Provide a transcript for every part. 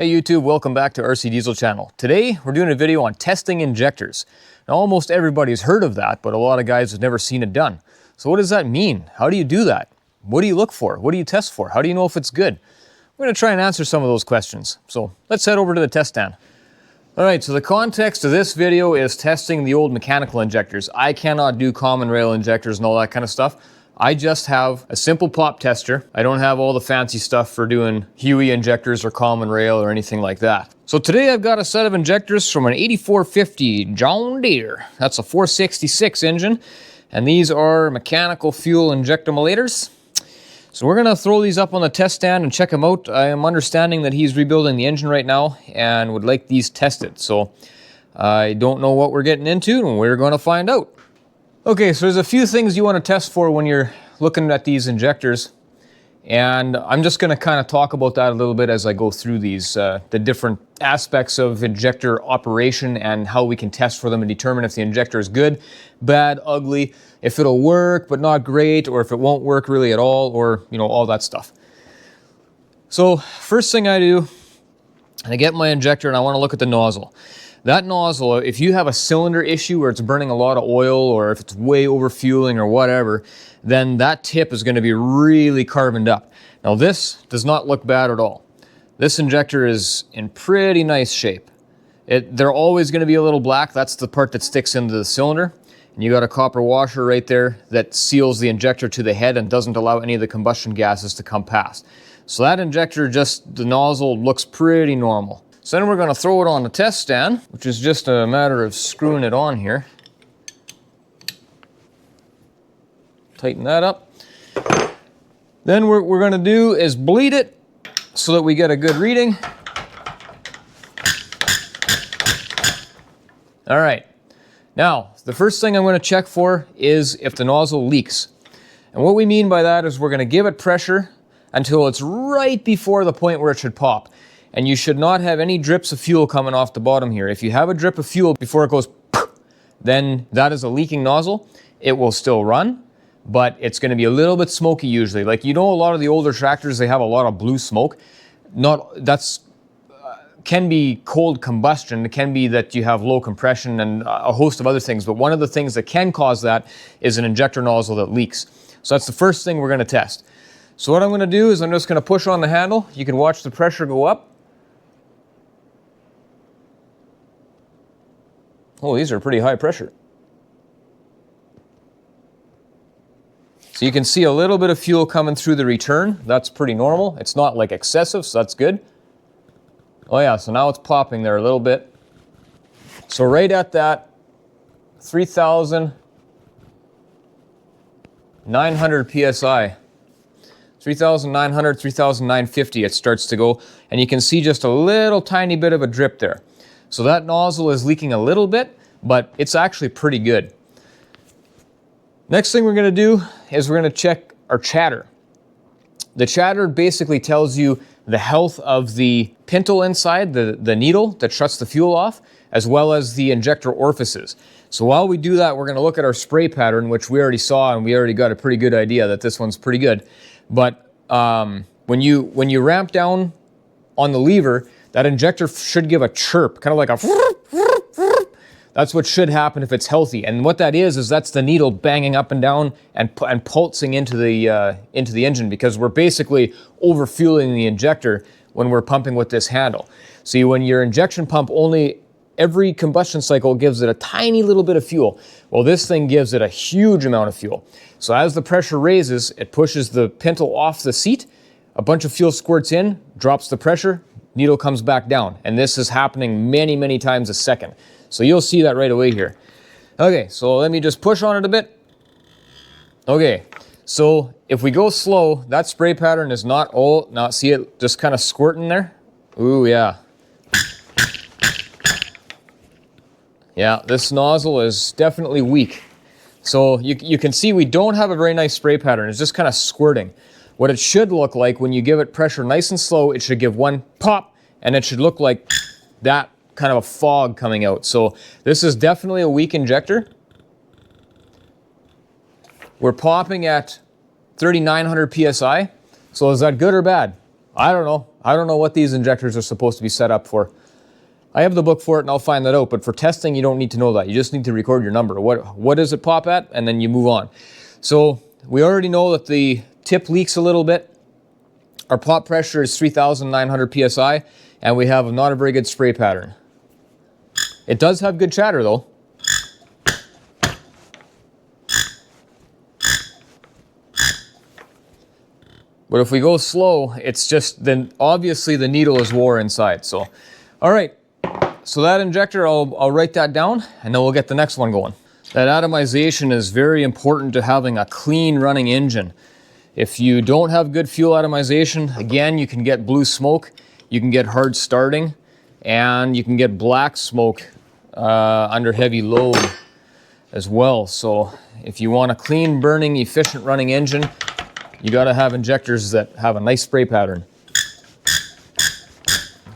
Hey YouTube, welcome back to RCDiesel channel. Today we're doing a video on testing injectors. Now almost everybody's heard of that, but a lot of guys have never seen it done. So what does that mean? How do you do that? What do you look for? What do you test for? How do you know if it's good? We're going to try and answer some of those questions. So let's head over to the test stand. Alright, so the context of this video is testing the old mechanical injectors. I cannot do common rail injectors and all that kind of stuff. I just have a simple plop tester. I don't have all the fancy stuff for doing Huey injectors or common rail or anything like that. So today I've got a set of injectors from an 8450 John Deere. That's a 466 engine, and these are mechanical fuel injectomolators. So we're gonna throw these up on the test stand and check them out. I am understanding that he's rebuilding the engine right now and would like these tested. So I don't know what we're getting into, and we're gonna find out. Okay, so there's a few things you want to test for when you're looking at these injectors, and I'm just going to kind of talk about that a little bit as I go through these, the different aspects of injector operation and how we can test for them and determine if the injector is good, bad, ugly, if it'll work but not great, or if it won't work really at all, or all that stuff. So first thing I do, I get my injector and I want to look at the nozzle. That nozzle, if you have a cylinder issue where it's burning a lot of oil, or if it's way overfueling or whatever, then that tip is going to be really carboned up. Now this does not look bad at all. This injector is in pretty nice shape. They're always going to be a little black. That's the part that sticks into the cylinder. And you got a copper washer right there that seals the injector to the head and doesn't allow any of the combustion gases to come past. So that injector, the nozzle looks pretty normal. So then we're going to throw it on the test stand, which is just a matter of screwing it on here. Tighten that up. Then what we're going to do is bleed it so that we get a good reading. All right. Now, the first thing I'm going to check for is if the nozzle leaks. And what we mean by that is we're going to give it pressure until it's right before the point where it should pop. And you should not have any drips of fuel coming off the bottom here. If you have a drip of fuel before it goes, then that is a leaking nozzle. It will still run, but it's going to be a little bit smoky usually. Like, a lot of the older tractors, they have a lot of blue smoke. Can be cold combustion. It can be that you have low compression and a host of other things. But one of the things that can cause that is an injector nozzle that leaks. So that's the first thing we're going to test. So what I'm going to do is I'm just going to push on the handle. You can watch the pressure go up. Oh, these are pretty high pressure. So you can see a little bit of fuel coming through the return. That's pretty normal. It's not like excessive, so that's good. Oh yeah, so now it's popping there a little bit. So right at that 3,900 PSI. 3,900, 3,950 it starts to go. And you can see just a little tiny bit of a drip there. So that nozzle is leaking a little bit, but it's actually pretty good. Next thing we're going to do is we're going to check our chatter. The chatter basically tells you the health of the pintle inside, the needle that shuts the fuel off, as well as the injector orifices. So while we do that, we're going to look at our spray pattern, which we already saw, and we already got a pretty good idea that this one's pretty good. But when you ramp down on the lever, that injector should give a chirp, kind of like a. That's what should happen if it's healthy. And what that is that's the needle banging up and down and pulsing into the engine, because we're basically overfueling the injector when we're pumping with this handle. See, when your injection pump every combustion cycle gives it a tiny little bit of fuel. Well, this thing gives it a huge amount of fuel. So as the pressure raises, it pushes the pintle off the seat. A bunch of fuel squirts in, drops the pressure, needle comes back down. And this is happening many, many times a second. So you'll see that right away here. Okay, so let me just push on it a bit. Okay, so if we go slow, that spray pattern is not all. Now see it just kind of squirting there? Ooh, yeah. Yeah, this nozzle is definitely weak. So you can see we don't have a very nice spray pattern. It's just kind of squirting. What it should look like when you give it pressure nice and slow, it should give one pop, and it should look like that kind of a fog coming out. So this is definitely a weak injector. We're popping at 3,900 PSI. So is that good or bad? I don't know. I don't know what these injectors are supposed to be set up for. I have the book for it and I'll find that out, but for testing you don't need to know that. You just need to record your number. What does it pop at? And then you move on. So we already know that the tip leaks a little bit. Our pop pressure is 3,900 psi and we have not a very good spray pattern. It does have good chatter though. But if we go slow, it's just, then obviously the needle is wore inside. So, all right. So that injector, I'll write that down and then we'll get the next one going. That atomization is very important to having a clean running engine. If you don't have good fuel atomization, again, you can get blue smoke, you can get hard starting, and you can get black smoke under heavy load as well. So if you want a clean burning, efficient running engine, you got to have injectors that have a nice spray pattern.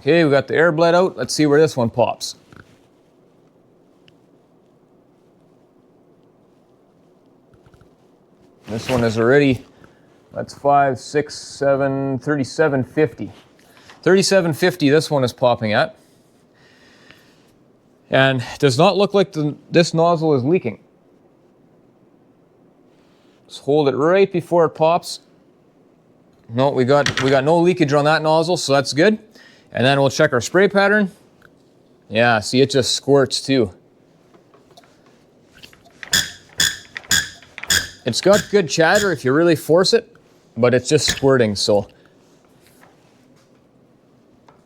Okay, we got the air bled out. Let's see where this one pops. This one is already, that's 5, 6, 7, 3750. 3750 this one is popping at. And it does not look like this nozzle is leaking. Just hold it right before it pops. No, we got no leakage on that nozzle, so that's good. And then we'll check our spray pattern. Yeah, see, it just squirts too. It's got good chatter if you really force it, but it's just squirting, so.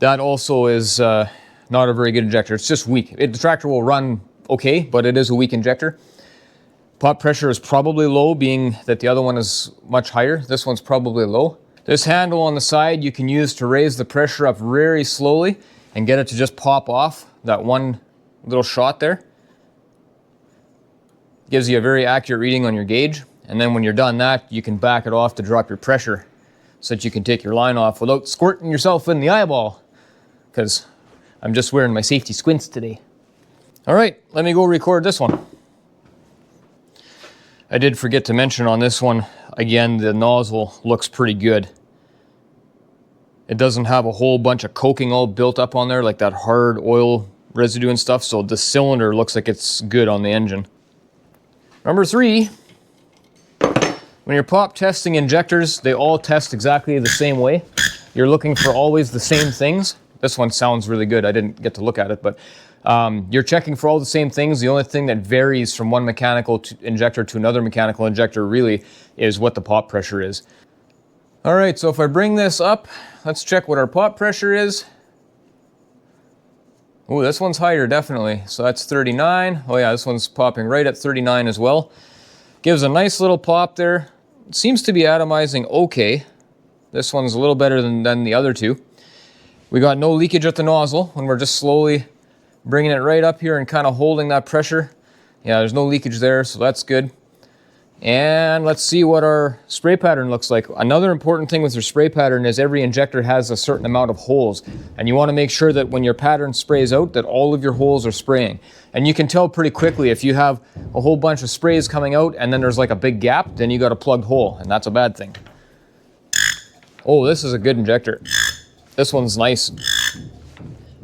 That also is not a very good injector. It's just weak. The tractor will run okay, but it is a weak injector. Pop pressure is probably low, being that the other one is much higher. This one's probably low. This handle on the side you can use to raise the pressure up very slowly and get it to just pop off that one little shot there. Gives you a very accurate reading on your gauge. And then when you're done that, you can back it off to drop your pressure so that you can take your line off without squirting yourself in the eyeball. Because I'm just wearing my safety squints today. All right, let me go record this one. I did forget to mention on this one, again, the nozzle looks pretty good. It doesn't have a whole bunch of coking all built up on there, like that hard oil residue and stuff, so the cylinder looks like it's good on the engine. Number 3, when you're pop testing injectors, they all test exactly the same way. You're looking for always the same things. This one sounds really good. I didn't get to look at it, but you're checking for all the same things. The only thing that varies from one mechanical injector to another mechanical injector really is what the pop pressure is. All right, so if I bring this up, let's check what our pop pressure is. Oh, this one's higher, definitely. So that's 39. Oh yeah, this one's popping right at 39 as well. Gives a nice little pop there. It seems to be atomizing okay. This one's a little better than the other two. We got no leakage at the nozzle when we're just slowly bringing it right up here and kind of holding that pressure. Yeah, there's no leakage there, so that's good. And let's see what our spray pattern looks like. Another important thing with your spray pattern is every injector has a certain amount of holes. And you want to make sure that when your pattern sprays out, that all of your holes are spraying. And you can tell pretty quickly if you have a whole bunch of sprays coming out and then there's like a big gap, then you got a plugged hole, and that's a bad thing. Oh, this is a good injector. This one's nice.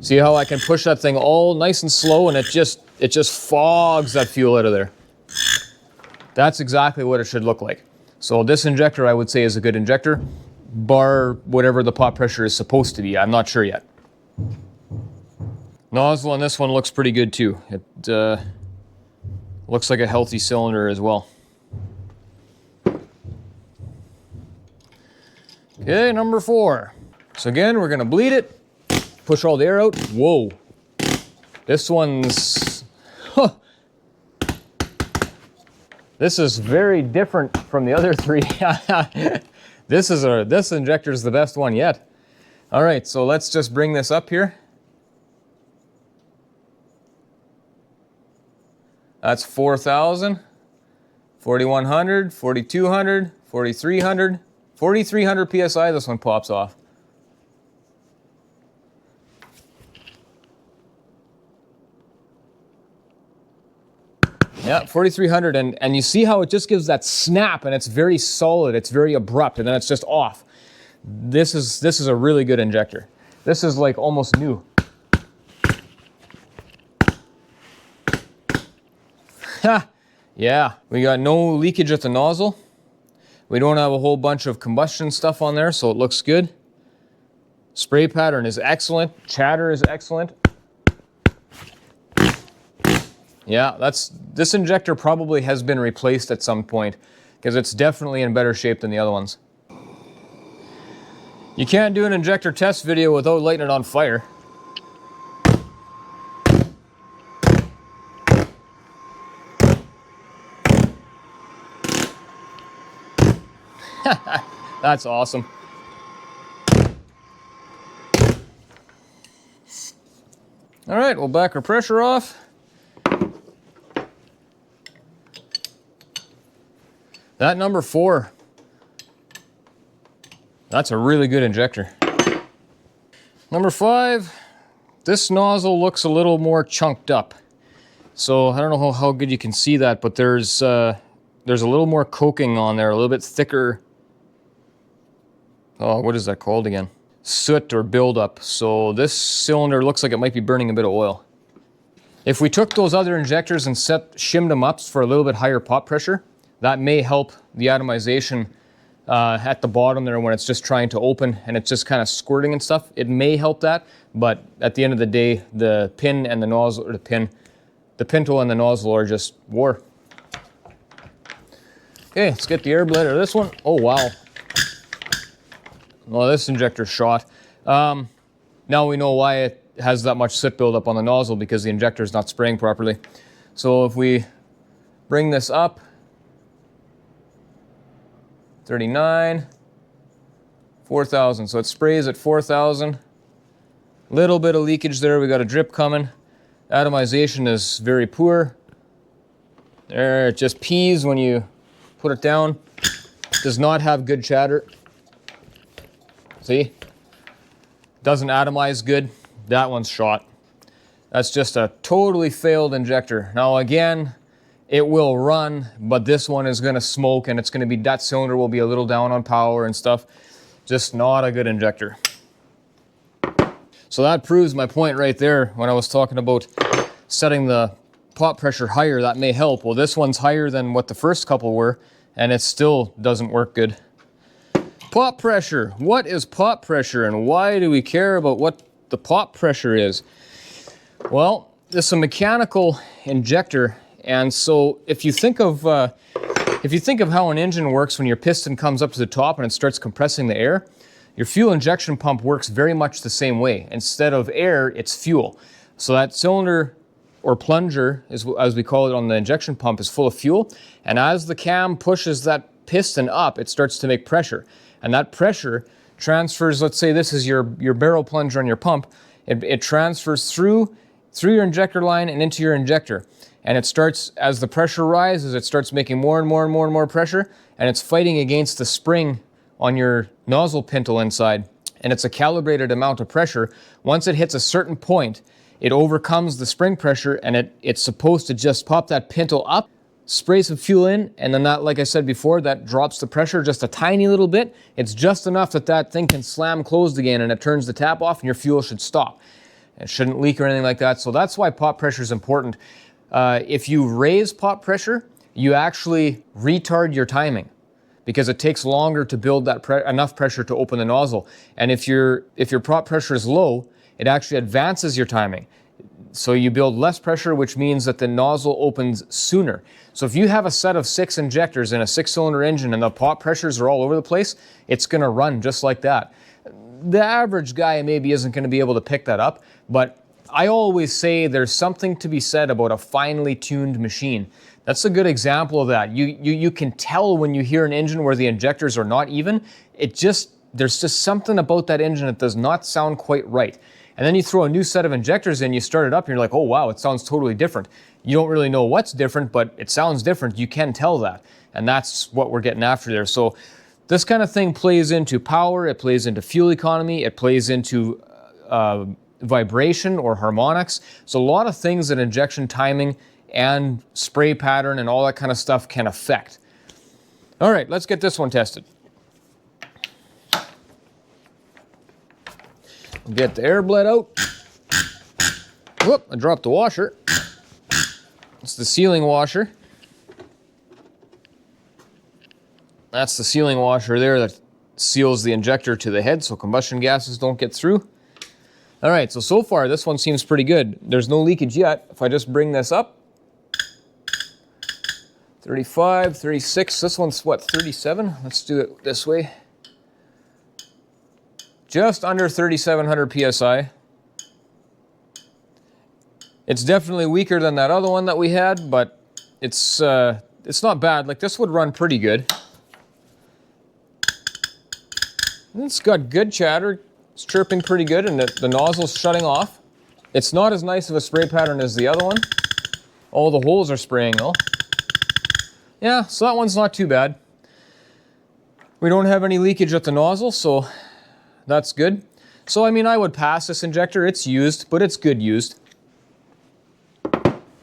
See how I can push that thing all nice and slow and it just fogs that fuel out of there. That's exactly what it should look like. So this injector, I would say, is a good injector, bar whatever the pop pressure is supposed to be. I'm not sure yet. Nozzle on this one looks pretty good too. It looks like a healthy cylinder as well. Okay, number 4. So again, we're gonna bleed it, push all the air out. Whoa. This one's, this is very different from the other 3. This injector is the best one yet. All right, so let's just bring this up here. That's 4,000, 4,100, 4,200, 4,300, 4,300 psi. This one pops off. Yeah, 4,300, and you see how it just gives that snap, and it's very solid, it's very abrupt, and then it's just off. This is a really good injector. This is like almost new. Ha! Yeah, we got no leakage at the nozzle. We don't have a whole bunch of combustion stuff on there, so it looks good. Spray pattern is excellent. Chatter is excellent. Yeah, this injector probably has been replaced at some point because it's definitely in better shape than the other ones. You can't do an injector test video without lighting it on fire. That's awesome. All right, we'll back our pressure off. That number 4, that's a really good injector. Number 5, this nozzle looks a little more chunked up. So I don't know how good you can see that, but there's a little more coking on there, a little bit thicker. Oh, what is that called again? Soot or buildup. So this cylinder looks like it might be burning a bit of oil. If we took those other injectors and shimmed them up for a little bit higher pop pressure, that may help the atomization at the bottom there when it's just trying to open and it's just kind of squirting and stuff. It may help that, but at the end of the day, the pin and the nozzle, or the pintle and the nozzle are just war. Okay, let's get the air blade out of this one. Oh, wow. Well, this injector's shot. Now we know why it has that much soot buildup on the nozzle, because the injector's not spraying properly. So if we bring this up, 39, 4,000. So it sprays at 4,000. Little bit of leakage there. We got a drip coming. Atomization is very poor. There, it just pees when you put it down. Does not have good chatter. See? Doesn't atomize good. That one's shot. That's just a totally failed injector. Now again, it will run, but this one is going to smoke, and it's going to be, that cylinder will be a little down on power and stuff. Just not a good injector. So that proves my point right there when I was talking about setting the pop pressure higher. That may help. Well, this one's higher than what the first couple were, and it still doesn't work good. Pop pressure. What is pop pressure, and why do we care about what the pop pressure is? Well, it's a mechanical injector. And so if you think of how an engine works when your piston comes up to the top and it starts compressing the air, your fuel injection pump works very much the same way. Instead of air, it's fuel. So that cylinder or plunger, as we call it on the injection pump, is full of fuel. And as the cam pushes that piston up, it starts to make pressure. And that pressure transfers, let's say this is your barrel plunger on your pump, it transfers through your injector line and into your injector. And it starts, as the pressure rises, it starts making more and more and more and more pressure, and it's fighting against the spring on your nozzle pintle inside. And it's a calibrated amount of pressure. Once it hits a certain point, it overcomes the spring pressure, and it's supposed to just pop that pintle up, spray some fuel in, and then that, like I said before, that drops the pressure just a tiny little bit. It's just enough that thing can slam closed again, and it turns the tap off, and your fuel should stop. It shouldn't leak or anything like that. So that's why pop pressure is important. If you raise pop pressure, you actually retard your timing, because it takes longer to build that enough pressure to open the nozzle. And if your pop pressure is low, it actually advances your timing. So you build less pressure, which means that the nozzle opens sooner. So if you have a set of 6 injectors in a 6-cylinder engine and the pop pressures are all over the place, it's going to run just like that. The average guy maybe isn't going to be able to pick that up, but I always say there's something to be said about a finely tuned machine. That's a good example of that. You can tell when you hear an engine where the injectors are not even. There's just something about that engine that does not sound quite right. And then you throw a new set of injectors in, you start it up, and you're like, oh wow, it sounds totally different. You don't really know what's different, but it sounds different. You can tell that. And that's what we're getting after there. So this kind of thing plays into power, it plays into fuel economy, it plays into vibration or harmonics. So a lot of things that injection timing and spray pattern and all that kind of stuff can affect. All right, let's get this one tested. Get the air bled out. Whoop, I dropped the washer. It's the sealing washer. That's the sealing washer there that seals the injector to the head so combustion gases don't get through. All right, so far this one seems pretty good. There's no leakage yet. If I just bring this up, 35, 36, this one's what, 37? Let's do it this way. Just under 3,700 PSI. It's definitely weaker than that other one that we had, but it's not bad. Like, this would run pretty good. It's got good chatter. It's chirping pretty good, and the nozzle's shutting off. It's not as nice of a spray pattern as the other one. All the holes are spraying though. Yeah, so that one's not too bad. We don't have any leakage at the nozzle, so that's good. So I mean, I would pass this injector. It's used, but it's good used.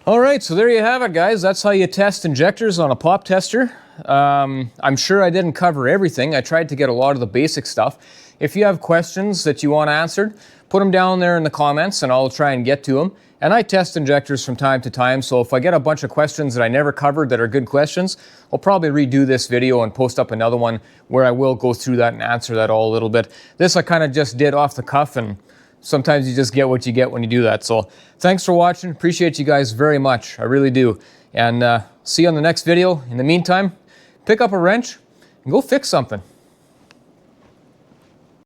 All right, so there you have it, guys. That's how you test injectors on a pop tester. I'm sure I didn't cover everything. I tried to get a lot of the basic stuff. If you have questions that you want answered, put them down there in the comments and I'll try and get to them. And I test injectors from time to time, so if I get a bunch of questions that I never covered that are good questions, I'll probably redo this video and post up another one where I will go through that and answer that all a little bit. This I kind of just did off the cuff, and sometimes you just get what you get when you do that. So thanks for watching. Appreciate you guys very much. I really do. And see you on the next video. In the meantime, pick up a wrench and go fix something.